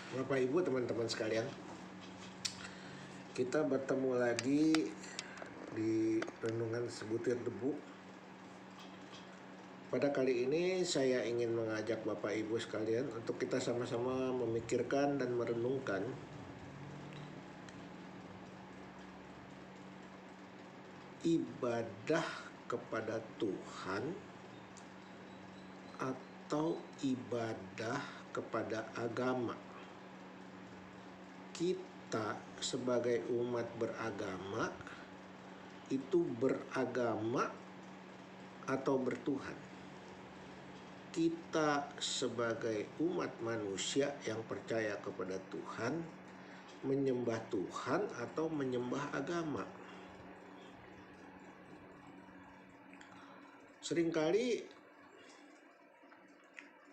Bapak Ibu teman-teman sekalian, kita bertemu lagi di Renungan Sebutir Debu. Pada kali ini saya ingin mengajak Bapak Ibu sekalian untuk kita sama-sama memikirkan dan merenungkan ibadah kepada Tuhan atau ibadah kepada agama. Kita sebagai umat beragama itu beragama atau bertuhan. Kita sebagai umat manusia yang percaya kepada Tuhan menyembah Tuhan atau menyembah agama. Seringkali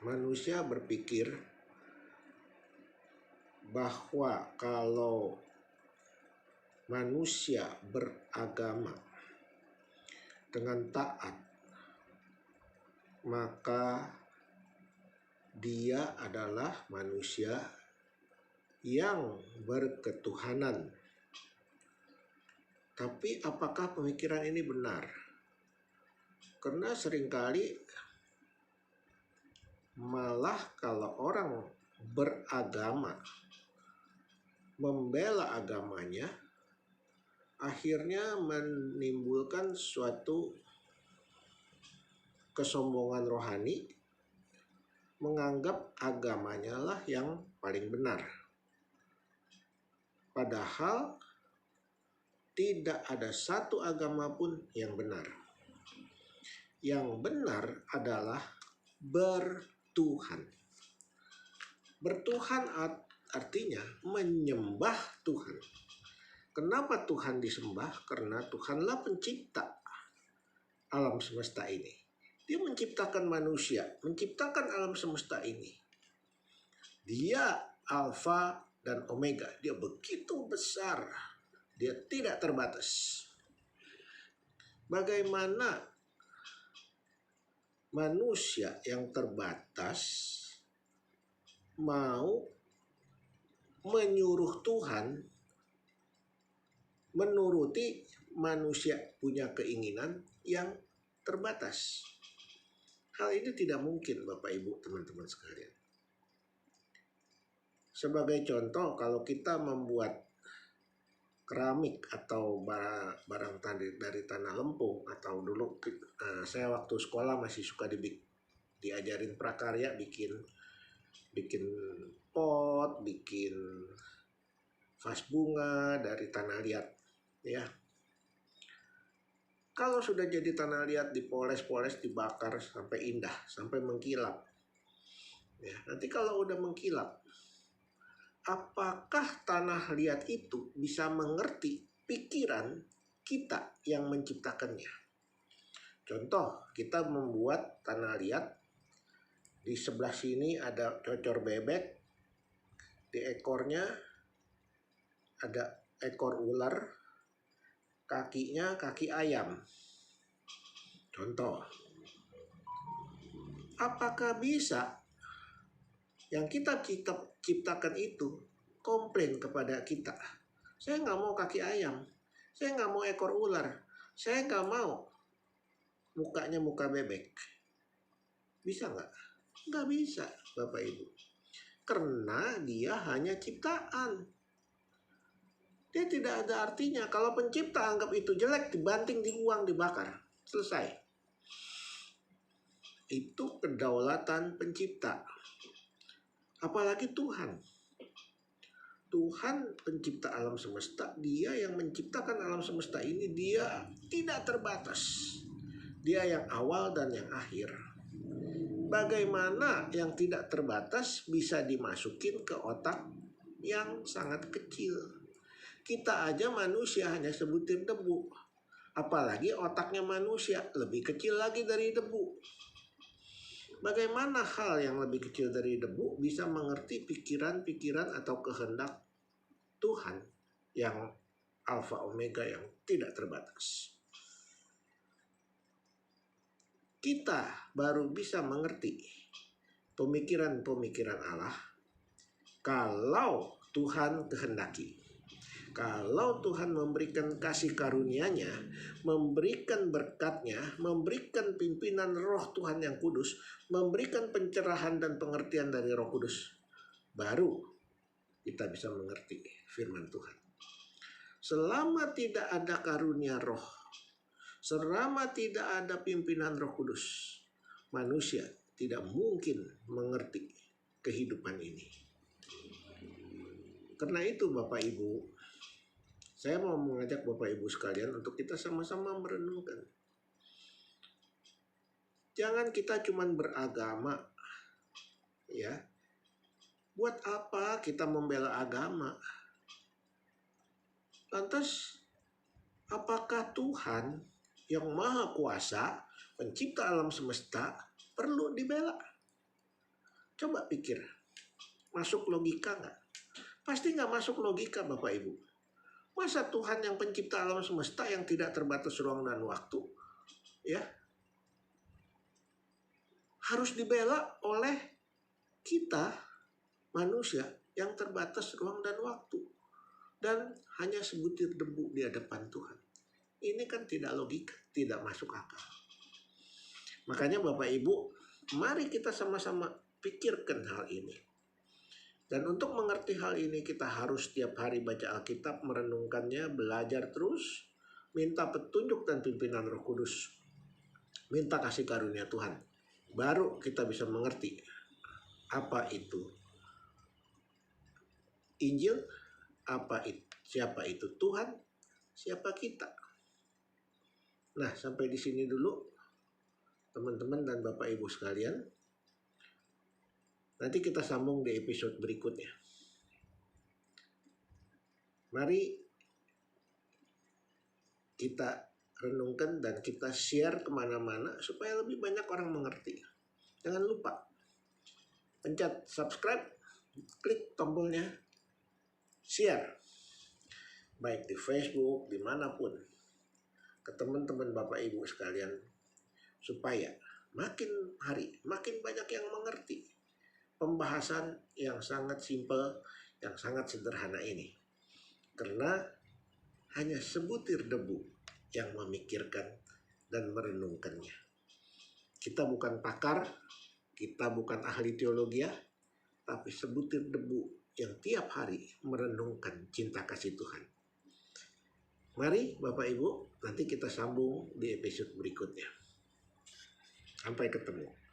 manusia berpikir bahwa kalau manusia beragama dengan taat, maka dia adalah manusia yang berketuhanan. Tapi apakah pemikiran ini benar? Karena seringkali malah kalau orang beragama, membela agamanya, akhirnya menimbulkan suatu kesombongan rohani, menganggap agamanya lah yang paling benar. Padahal tidak ada satu agama pun yang benar. Yang benar adalah bertuhan. Bertuhan artinya menyembah Tuhan. Kenapa Tuhan disembah? Karena Tuhanlah pencipta alam semesta ini. Dia menciptakan manusia, menciptakan alam semesta ini. Dia Alfa dan Omega. Dia begitu besar. Dia tidak terbatas. Bagaimana manusia yang terbatas mau menyuruh Tuhan menuruti manusia punya keinginan yang terbatas? Hal ini tidak mungkin, Bapak Ibu teman-teman sekalian. Sebagai contoh, kalau kita membuat keramik atau barang dari tanah lempung, atau dulu saya waktu sekolah masih suka diajarin prakarya, bikin pot, bikin vas bunga dari tanah liat, ya. Kalau sudah jadi tanah liat, dipoles-poles, dibakar sampai indah, sampai mengkilap. Ya, nanti kalau udah mengkilap, apakah tanah liat itu bisa mengerti pikiran kita yang menciptakannya? Contoh, kita membuat tanah liat, di sebelah sini ada cocor bebek, di ekornya ada ekor ular, kakinya kaki ayam. Contoh, apakah bisa yang kita ciptakan itu komplain kepada kita? Saya nggak mau kaki ayam, saya nggak mau ekor ular, saya nggak mau mukanya muka bebek. Bisa nggak? Nggak bisa, Bapak Ibu. Karena dia hanya ciptaan. Dia tidak ada artinya. Kalau pencipta anggap itu jelek, dibanting, dibuang, dibakar. Selesai. Itu kedaulatan pencipta. Apalagi Tuhan. Tuhan pencipta alam semesta. Dia yang menciptakan alam semesta ini. Dia tidak terbatas. Dia yang awal dan yang akhir. Bagaimana yang tidak terbatas bisa dimasukin ke otak yang sangat kecil? Kita aja manusia hanya sebutir debu. Apalagi otaknya manusia lebih kecil lagi dari debu. Bagaimana hal yang lebih kecil dari debu bisa mengerti pikiran-pikiran atau kehendak Tuhan yang Alfa Omega yang tidak terbatas? Kita baru bisa mengerti pemikiran-pemikiran Allah Kalau Tuhan kehendaki. Kalau Tuhan memberikan kasih karunia-Nya, memberikan berkat-Nya, memberikan pimpinan Roh Tuhan yang kudus, memberikan pencerahan dan pengertian dari Roh Kudus, baru kita bisa mengerti firman Tuhan. Selama tidak ada karunia Roh, selama tidak ada pimpinan Roh Kudus, manusia tidak mungkin mengerti kehidupan ini. Karena itu Bapak Ibu, saya mau mengajak Bapak Ibu sekalian untuk kita sama-sama merenungkan. Jangan kita cuma beragama, ya. Buat apa kita membela agama? Lantas, apakah Tuhan yang Maha Kuasa, pencipta alam semesta, perlu dibela? Coba pikir, masuk logika nggak? Pasti nggak masuk logika Bapak Ibu. Masa Tuhan yang pencipta alam semesta yang tidak terbatas ruang dan waktu, ya, harus dibela oleh kita manusia yang terbatas ruang dan waktu dan hanya sebutir debu di hadapan Tuhan. Ini kan tidak logika, tidak masuk akal. Makanya Bapak Ibu, mari kita sama-sama pikirkan hal ini. Dan untuk mengerti hal ini kita harus setiap hari baca Alkitab, merenungkannya, belajar terus, minta petunjuk dan pimpinan Roh Kudus, minta kasih karunia Tuhan. Baru kita bisa mengerti apa itu Injil, siapa itu Tuhan, siapa kita. Nah, sampai di sini dulu teman-teman dan Bapak Ibu sekalian. Nanti kita sambung di episode berikutnya. Mari kita renungkan dan kita share kemana-mana supaya lebih banyak orang mengerti. Jangan lupa pencet subscribe, klik tombolnya, share. Baik di Facebook, dimanapun. Ke teman-teman Bapak Ibu sekalian. Supaya makin hari, makin banyak yang mengerti pembahasan yang sangat simpel, yang sangat sederhana ini. Karena hanya sebutir debu yang memikirkan dan merenungkannya. Kita bukan pakar, kita bukan ahli teologi, tapi sebutir debu yang tiap hari merenungkan cinta kasih Tuhan. Mari Bapak Ibu, nanti kita sambung di episode berikutnya. Sampai ketemu.